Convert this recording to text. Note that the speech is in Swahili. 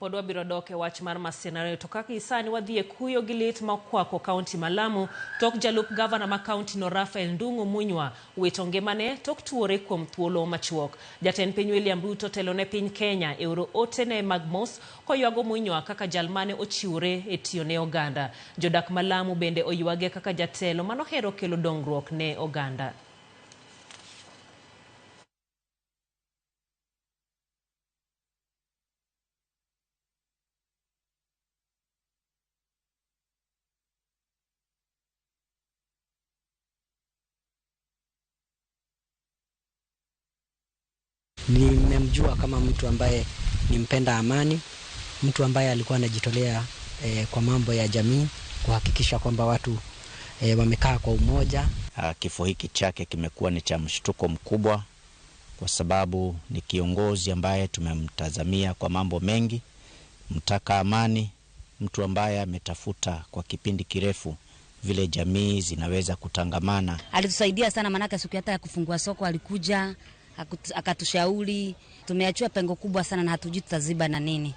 Podwa birodoke wach mar masinare to kaka isani wadhie kuyo gilit makwako kaunti malamu tok jalup gavana ma kaunti no Rafael Ndung'u Munywa wito ngimane tok tuore kuom thuolo machuok. Jatend piny William Ruto telone piny Kenya euro otene mag mos koywago Munywa kaka jalmane ochiwore e tiyone oganda. Jodak malamu bende oywage kaka jatelo manohero kelo dongruok ne oganda. Nimemjua kama mtu ambaye ni mpenda amani, mtu ambaye alikuwa anajitolea kwa mambo ya jamii, kuhakikisha kwamba watu wamekaa kwa umoja. Kifo hiki chake kimekuwa ni cha mshtuko mkubwa kwa sababu ni kiongozi ambaye tumemtazamia kwa mambo mengi, mtaka amani, mtu ambaye ametafuta kwa kipindi kirefu vile jamii zinaweza kutangamana. Alitusaidia sana, manaka siku hata ya kufungua soko alikuja akatushauri. Tumeachua pengo kubwa sana na hatujui tutaziba na nini.